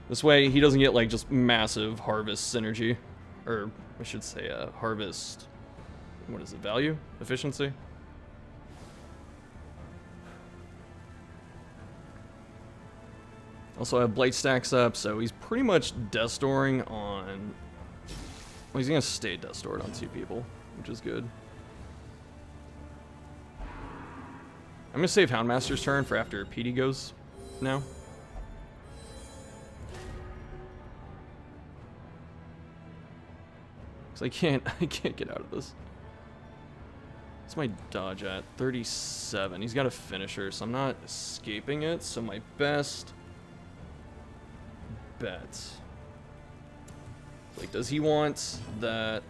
This way he doesn't get like just massive harvest synergy. Or I should say harvest, what is it, value? Efficiency? Also I have blight stacks up, so he's pretty much death storing on... Well, he's gonna stay death stored on 2 people, which is good. I'm gonna save Houndmaster's turn for after PD goes now. Cause I can't get out of this. What's my dodge at? 37. He's got a finisher, so I'm not escaping it. So my best bet. Like, does he want that?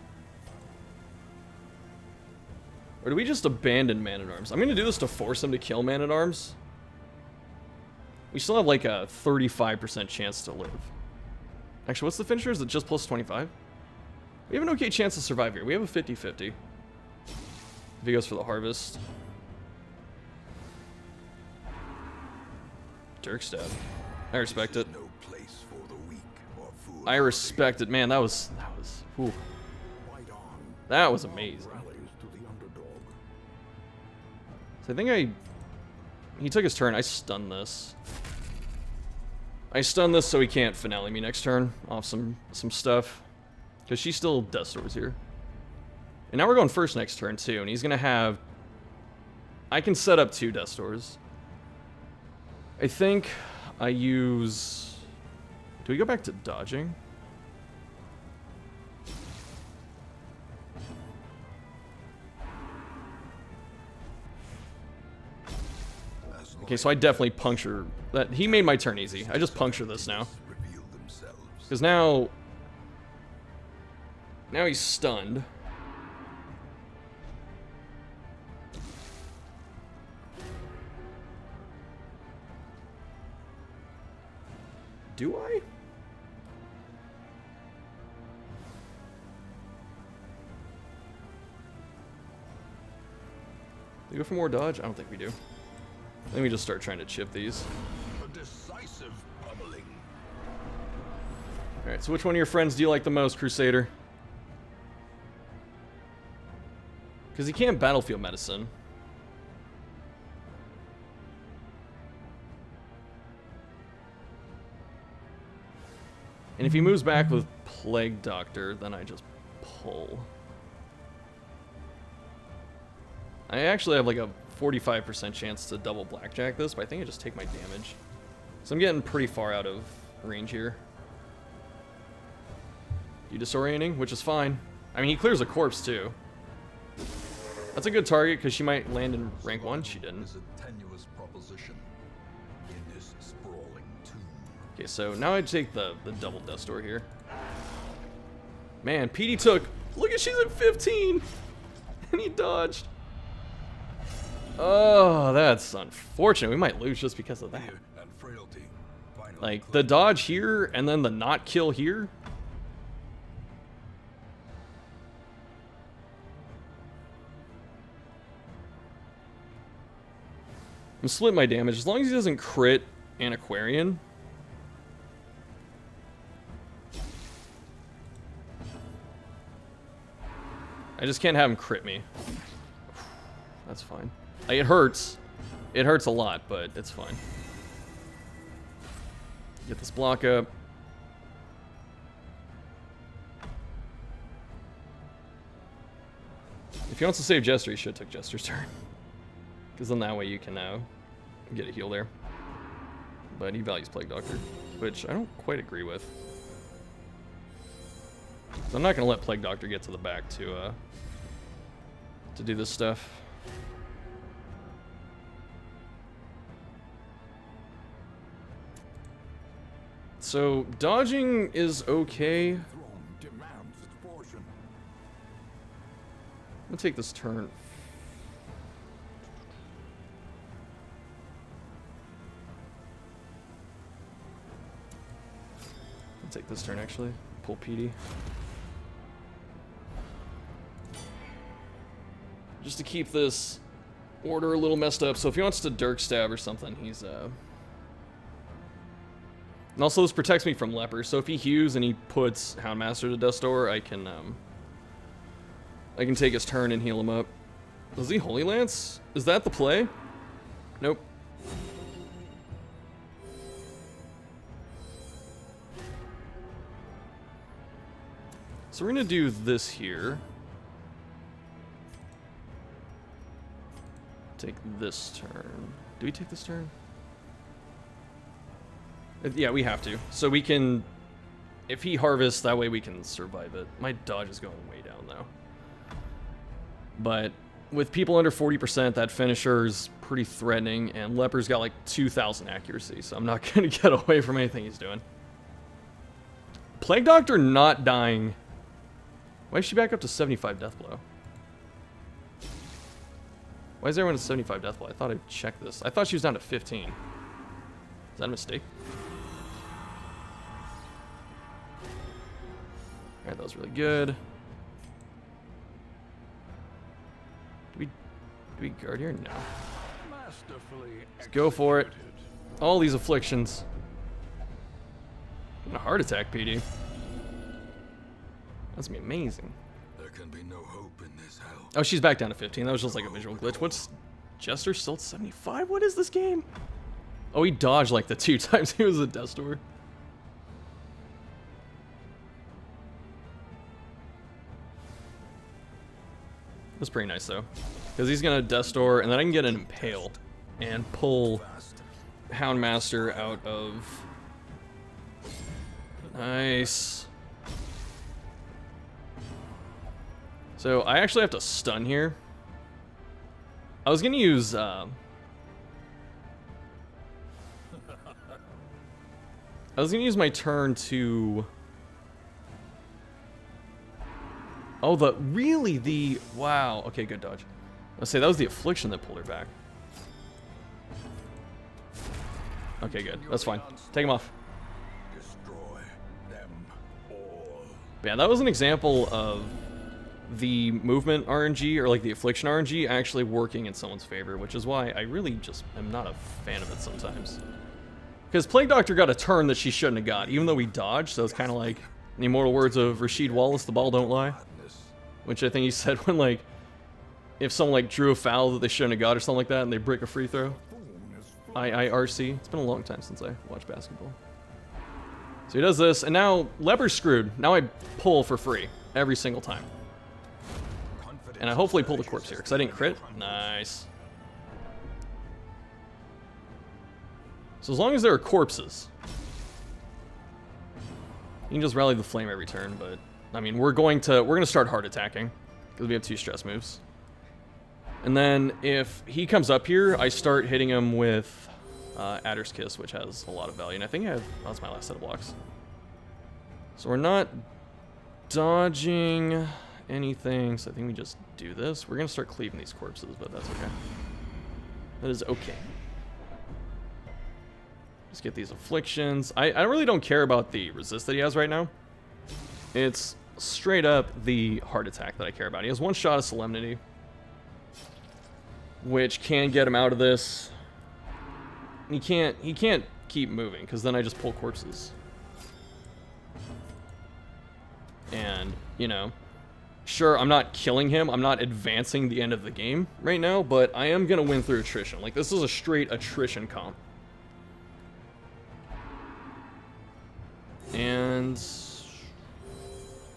Or do we just abandon Man-at-Arms? I'm gonna do this to force him to kill Man-at-Arms. We still have like a 35% chance to live. Actually, what's the finisher? Is it just plus 25? We have an okay chance to survive here. We have a 50-50. If he goes for the harvest. Dirk stab. I respect it. I respect it. Man, that was whew. That was amazing. So I think he took his turn. I stunned this. I stunned this so he can't finale me next turn off some stuff. Because she's still death stores here. And now we're going first next turn too, and he's gonna have... I can set up 2 death stores. I think I use... Do we go back to dodging? Okay, so I definitely puncture that. He made my turn easy. I just puncture this now. Because now he's stunned. Do I? Do we go for more dodge? I don't think we do. I think we just start trying to chip these. A decisive pummeling. Alright, so which one of your friends do you like the most, Crusader? Because he can't battlefield medicine. And if he moves back with Plague Doctor, then I just pull. I actually have like a 45% chance to double blackjack this, but I think I just take my damage. So I'm getting pretty far out of range here. You disorienting, which is fine. I mean, he clears a corpse too. That's a good target because she might land in rank 1. She didn't. A tenuous proposition in this sprawling tomb. Okay, so now I take the double death store here. Man, PD took... Look at, she's at 15! And he dodged. Oh, that's unfortunate. We might lose just because of that. And frailty Like, the dodge here, and then the not kill here. I'm split my damage. As long as he doesn't crit Antiquarian. I just can't have him crit me. That's fine. Like, it hurts. It hurts a lot, but it's fine. Get this block up. If he wants to save Jester, he should have took Jester's turn. Because then that way you can get a heal there. But he values Plague Doctor, which I don't quite agree with. So I'm not going to let Plague Doctor get to the back to do this stuff. So dodging is okay. I'm gonna take this turn. I'll take this turn actually. Pull PD. just to keep this order a little messed up. So if he wants to Dirk Stab or something, he's... And also this protects me from Leper, so if he hews and he puts Houndmaster to Death's Door, I can take his turn and heal him up. Was he Holy Lance? Is that the play? Nope. So we're gonna do this here. Take this turn. Do we take this turn? Yeah, we have to. So we can... If he harvests, that way we can survive it. My dodge is going way down, though. But with people under 40%, that finisher's pretty threatening, and Leper's got like 2,000 accuracy, so I'm not going to get away from anything he's doing. Plague Doctor not dying. Why is she back up to 75 death blow? Why is everyone at 75 death blow? I thought I checked this. I thought she was down to 15. Is that a mistake? Alright, that was really good. Do we guard here? No. Let's go for it. All these afflictions. And a heart attack, PD. That's gonna be amazing. There can be no hope in this hell. Oh, she's back down to 15. That was just like a visual glitch. What's Jester still at 75? What is this game? Oh, he dodged like the 2 times he was at Death's Door. That's pretty nice though, because he's gonna Death's Door, and then I can get an Impale and pull Houndmaster out of. Nice. So I actually have to stun here. I was gonna use I was gonna use my turn to... Oh, wow. Okay, good dodge. Let's say that was the affliction that pulled her back. Okay, good. That's fine. Take him off. Destroy them all. Yeah, that was an example of the movement RNG, or like the affliction RNG, actually working in someone's favor, which is why I really just am not a fan of it sometimes. Because Plague Doctor got a turn that she shouldn't have got, even though we dodged, so it's kind of like, in the immortal words of Rasheed Wallace, the ball don't lie. Which I think he said when, like, if someone, like, drew a foul that they shouldn't have got or something like that, and they break a free throw. IIRC. It's been a long time since I watched basketball. So he does this, and now Leper's screwed. Now I pull for free every single time. And I hopefully pull the corpse here, because I didn't crit. Nice. So as long as there are corpses, you can just rally the flame every turn, but I mean, we're gonna start hard attacking because we have 2 stress moves. And then if he comes up here, I start hitting him with Adder's Kiss, which has a lot of value. And I think that's my last set of blocks. So we're not dodging anything, so I think we just do this. We're gonna start cleaving these corpses, but that's okay. That is okay. Just get these afflictions. I really don't care about the resist that he has right now. It's straight up the heart attack that I care about. He has 1 shot of Solemnity, which can get him out of this. He can't keep moving, because then I just pull corpses. And, you know, sure, I'm not killing him. I'm not advancing the end of the game right now, but I am going to win through attrition. Like, this is a straight attrition comp. And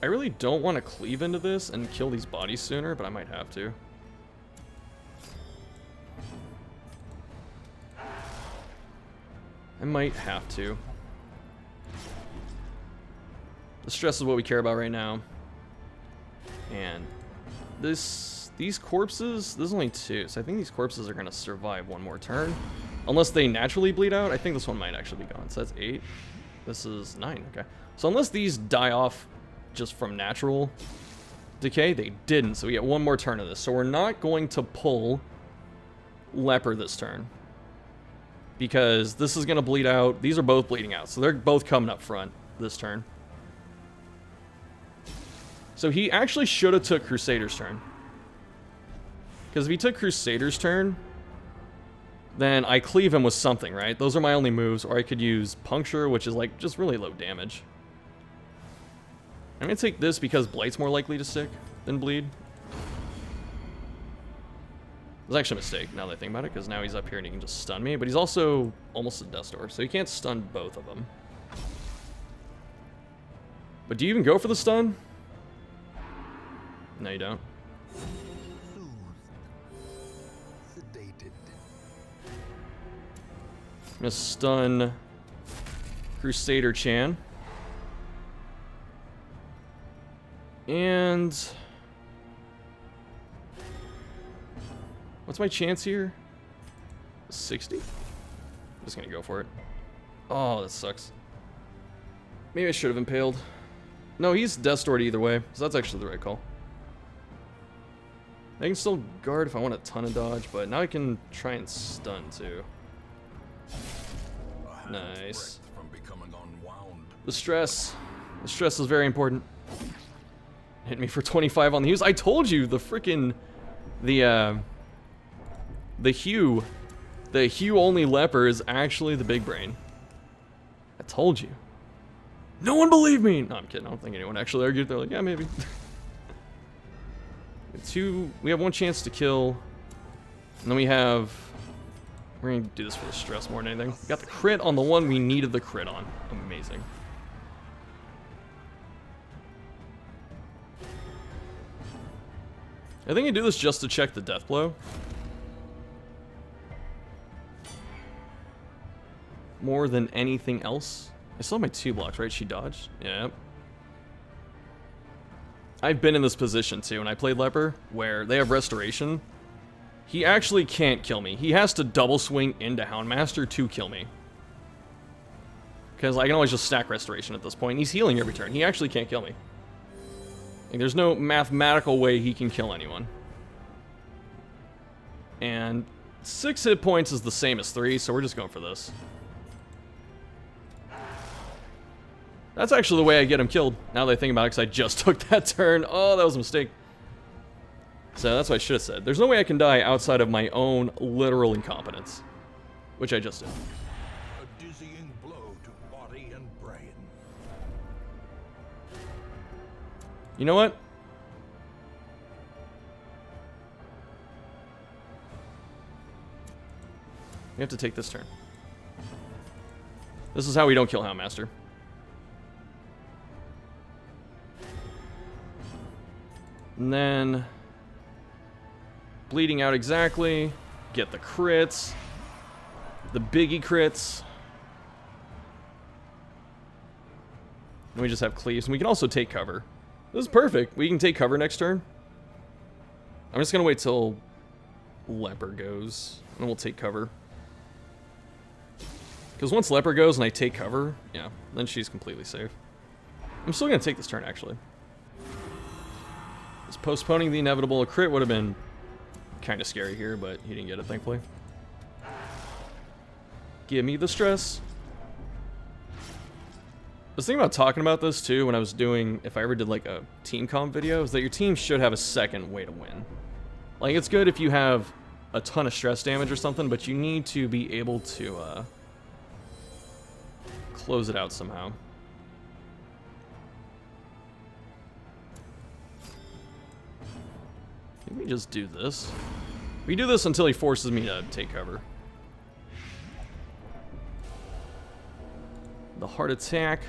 I really don't want to cleave into this and kill these bodies sooner, but I might have to. I might have to. The stress is what we care about right now. And these corpses, there's only 2, so I think these corpses are going to survive 1 more turn. Unless they naturally bleed out, I think this one might actually be gone. So that's 8. This is 9, okay. So unless these die off just from natural decay, they didn't. So we get 1 more turn of this. So we're not going to pull Leper this turn, because this is going to bleed out. These are both bleeding out, so they're both coming up front this turn. So he actually should have took Crusader's turn. Because if he took Crusader's turn, then I cleave him with something, right? Those are my only moves, or I could use Puncture, which is like just really low damage. I'm gonna take this because Blight's more likely to stick than Bleed. It was actually a mistake, now that I think about it, because now he's up here and he can just stun me, but he's also almost a Death Door, so he can't stun both of them. But do you even go for the stun? No, you don't. Sedated. I'm gonna stun Crusader Chan. And what's my chance here? 60? I'm just gonna go for it. Oh, that sucks. Maybe I should have impaled. No, he's Death Stored either way, so that's actually the right call. I can still guard if I want a ton of dodge, but now I can try and stun too. Nice. From becoming unwound. The stress. The stress is very important. Hit me for 25 on the Hughes. I told you the freaking the Hue only leper is actually the big brain. I told you. No one believed me. No, I'm kidding. I don't think anyone actually argued. They're like, yeah, maybe. We have one chance to kill, and then we're gonna do this for the stress more than anything. We got the crit on the one we needed the crit on. Amazing. I think I do this just to check the death blow. More than anything else. I still have my 2 blocks, right? She dodged? Yeah. I've been in this position too, when I played Leper, where they have Restoration. He actually can't kill me. He has to double swing into Houndmaster to kill me. Because I can always just stack Restoration at this point. He's healing every turn. He actually can't kill me. Like, there's no mathematical way he can kill anyone. And 6 hit points is the same as 3, so we're just going for this. That's actually the way I get him killed, now that I think about it, because I just took that turn. Oh, that was a mistake. So that's what I should have said. There's no way I can die outside of my own literal incompetence. Which I just did. A dizzying blow to body and brain. You know what? We have to take this turn. This is how we don't kill Houndmaster. And then bleeding out exactly. Get the crits. The biggie crits. And we just have cleaves. And we can also take cover. This is perfect. We can take cover next turn. I'm just going to wait till Leper goes. And we'll take cover. Because once Leper goes and I take cover, yeah, then she's completely safe. I'm still going to take this turn, actually. Just postponing the inevitable. A crit would have been kind of scary here, but he didn't get it, thankfully. Give me the stress. I was thinking about talking about this, too, when I was doing, if I ever did, like, a team comp video, is that your team should have a second way to win. Like, it's good if you have a ton of stress damage or something, but you need to be able to, close it out somehow. Let me just do this. We do this until he forces me to take cover. The heart attack.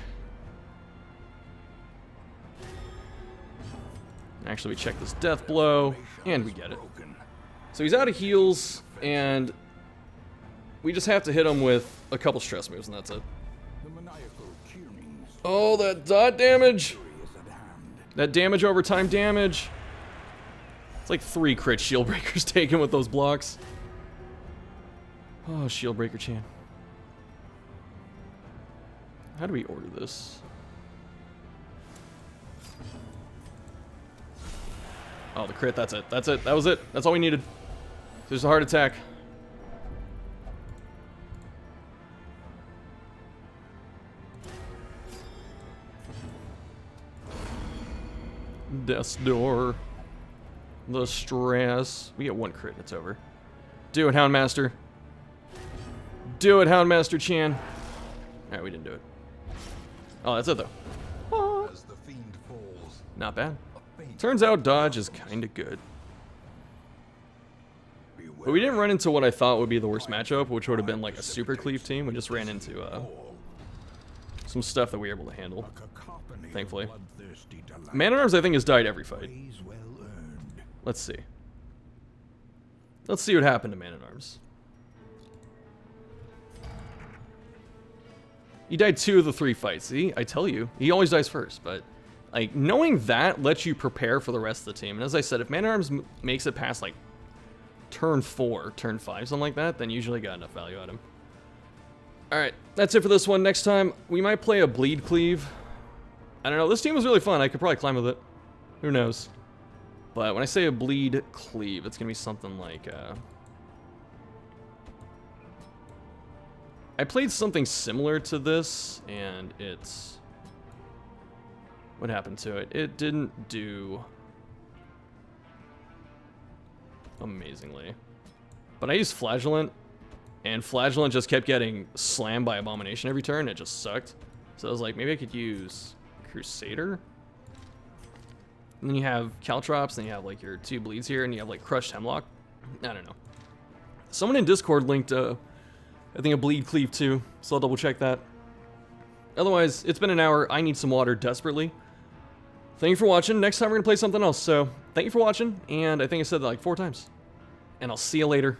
Actually, we check this death blow, and we get it. So he's out of heals, and we just have to hit him with a couple stress moves, and that's it. Oh, that dot damage! That damage over time damage. It's like 3 crit shield breakers taken with those blocks. Oh, shield breaker Chan. How do we order this? Oh, the crit, that's it. That's it. That was it. That's all we needed. There's a heart attack. Death's Door. the stress. We get 1 crit and it's over. Do it, Houndmaster. Do it, Houndmaster Chan. Alright, we didn't do it. Oh, that's it though. As the fiend falls, Not bad. a faint Turns out dodge is kinda good. But we didn't run into what I thought would be the worst matchup, which would have been like a super cleave team. We just ran into some stuff that we were able to handle, thankfully. Man-at-Arms, I think, has died every fight. Let's see. Let's see what happened to Man-at-Arms. He died 2 of the 3 fights. See, I tell you, he always dies first. But like knowing that lets you prepare for the rest of the team. And as I said, if Man-at-Arms makes it past like turn 4, turn 5, something like that, then usually got enough value out of him. Alright, that's it for this one. Next time, we might play a bleed cleave. I don't know, this team was really fun. I could probably climb with it. Who knows? But when I say a bleed cleave, it's going to be something like... I played something similar to this, and it's... What happened to it? It didn't do... amazingly. But I used Flagellant, and Flagellant just kept getting slammed by Abomination every turn. It just sucked. So I was like, maybe I could use Crusader. And then you have Caltrops, and you have like your 2 bleeds here, and you have like Crushed Hemlock. I don't know. Someone in Discord linked, I think, a bleed cleave too, so I'll double check that. Otherwise, it's been an hour. I need some water desperately. Thank you for watching. Next time we're going to play something else. So thank you for watching, and I think I said that like 4 times. And I'll see you later.